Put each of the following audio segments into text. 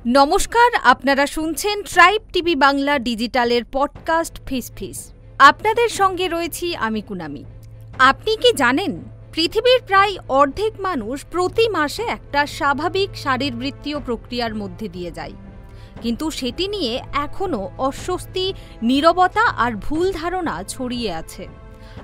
নমস্কার, আপনারা শুনছেন ট্রাইব টিভি বাংলা ডিজিটালের পডকাস্ট ফিস ফিস। আপনাদের সঙ্গে রয়েছি আমি কুনামি। আপনি কি জানেন, পৃথিবীর প্রায় অর্ধেক মানুষ প্রতি মাসে একটা স্বাভাবিক শারীরবৃত্তীয় প্রক্রিয়ার মধ্যে দিয়ে যায়, কিন্তু সেটি নিয়ে এখনও অস্বস্তি, নীরবতা আর ভুল ধারণা ছড়িয়ে আছে।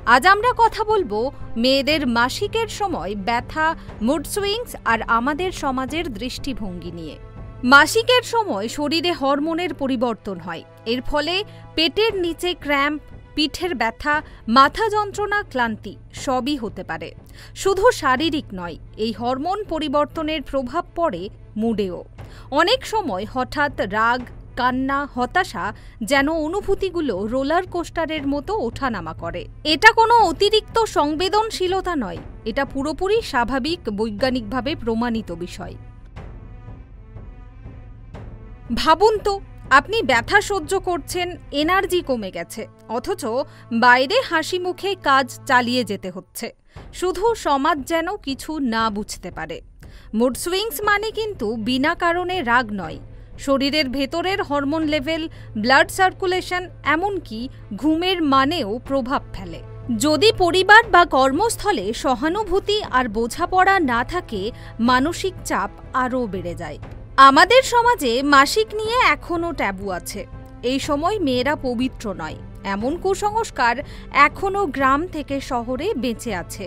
আজ আমরা কথা বলবো মেয়েদের মাসিকের সময় ব্যথা, মুড সুইংস আর আমাদের সমাজের দৃষ্টিভঙ্গি নিয়ে। মাসিকের সময় শরীরে হরমোনের পরিবর্তন হয়। এর ফলে পেটের নিচে ক্র্যাম্প, পিঠের ব্যথা, মাথা যন্ত্রণা, ক্লান্তি সবই হতে পারে। শুধু শারীরিক নয়, এই হরমোন পরিবর্তনের প্রভাব পড়ে মুডেও। অনেক সময় হঠাৎ রাগ, কান্না, হতাশা যেন অনুভূতিগুলো রোলার কোস্টারের মতো ওঠানামা করে। এটা কোনো অতিরিক্ত সংবেদনশীলতা নয়, এটা পুরোপুরি স্বাভাবিক, বৈজ্ঞানিকভাবে প্রমাণিত বিষয়। ভাবুন তো, আপনি ব্যথা সহ্য করছেন, এনার্জি কমে গেছে, অথচ বাইরে হাসি মুখে কাজ চালিয়ে যেতে হচ্ছে। শুধু সমাজ যেন কিছু না বুঝতে পারে। মুড সুইংস মানে কিন্তু বিনা কারণে রাগ নয়। শরীরের ভেতরের হরমোন লেভেল, ব্লাড সার্কুলেশন, এমনকি ঘুমের মানেও প্রভাব ফেলে। যদি পরিবার বা কর্মস্থলে সহানুভূতি আর বোঝাপড়া না থাকে, মানসিক চাপ আরও বেড়ে যায়। আমাদের সমাজে মাসিক নিয়ে এখনও ট্যাবু আছে। এই সময় মেয়েরা পবিত্র নয়, এমন কুসংস্কার এখনও গ্রাম থেকে শহরে বেঁচে আছে।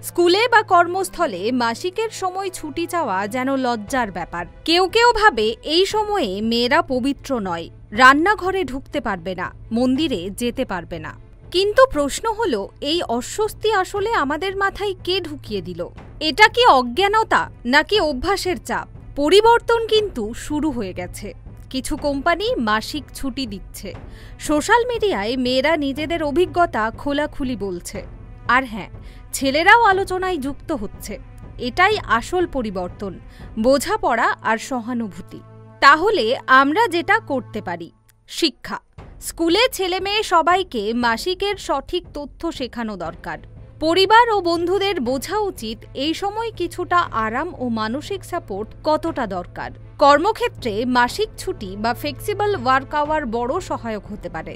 স্কুলে বা কর্মস্থলে মাসিকের সময় ছুটি চাওয়া যেন লজ্জার ব্যাপার। কেউ কেউ ভাবে এই সময়ে মেয়েরা পবিত্র নয়, রান্নাঘরে ঢুকতে পারবে না, মন্দিরে যেতে পারবে না। কিন্তু প্রশ্ন হলো, এই অস্বস্তি আসলে আমাদের মাথায় কে ঢুকিয়ে দিল? এটা কি অজ্ঞানতা নাকি অভ্যাসের চাপ? পরিবর্তন কিন্তু শুরু হয়ে গেছে। কিছু কোম্পানি মাসিক ছুটি দিচ্ছে। সোশ্যাল মিডিয়ায় মেয়েরা নিজেদের অভিজ্ঞতা খোলাখুলি বলছে। আর হ্যাঁ, ছেলেরাও আলোচনায় যুক্ত হচ্ছে। এটাই আসল পরিবর্তন, বোঝাপড়া আর সহানুভূতি। তাহলে আমরা যেটা করতে পারি, শিক্ষা। স্কুলে ছেলে মেয়ে সবাইকে মাসিকের সঠিক তথ্য শেখানো দরকার। পরিবার ও বন্ধুদের বোঝা উচিত এই সময় কিছুটা আরাম ও মানসিক সাপোর্ট কতটা দরকার। কর্মক্ষেত্রে মাসিক ছুটি বা ফ্লেক্সিবল ওয়ার্ক আওয়ার বড় সহায়ক হতে পারে।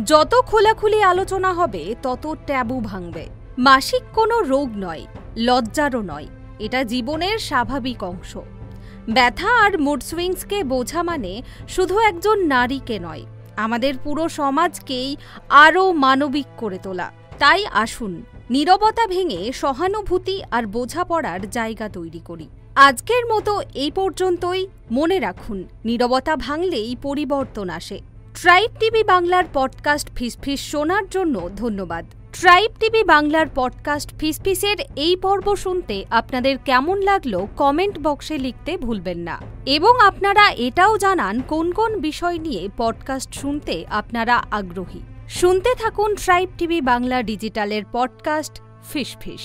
যত খোলাখুলি আলোচনা হবে, তত ট্যাবু ভাঙবে। মাসিক কোনো রোগ নয়, লজ্জারও নয়, এটা জীবনের স্বাভাবিক অংশ। ব্যথা আর মুড সুইংসকে বোঝা মানে শুধু একজন নারীকে নয়, আমাদের পুরো সমাজকেই আরও মানবিক করে তোলা। তাই আসুন, নীরবতা ভেঙে সহানুভূতি আর বোঝাপড়ার জায়গা তৈরি করি। আজকের মতো এই পর্যন্তই। মনে রাখুন, নীরবতা ভাঙলেই পরিবর্তন আসে। ট্রাইব টিভি বাংলার পডকাস্ট ফিসফিস শোনার জন্য ধন্যবাদ। ট্রাইব টিভি বাংলার পডকাস্ট ফিসফিসের এই পর্ব শুনতে আপনাদের কেমন লাগলো কমেন্ট বক্সে লিখতে ভুলবেন না। এবং আপনারা এটাও জানান কোন কোন বিষয় নিয়ে পডকাস্ট শুনতে আপনারা আগ্রহী। শুনতে থাকুন ট্রাইব টিভি বাংলা ডিজিটালের পডকাস্ট ফিস ফিস।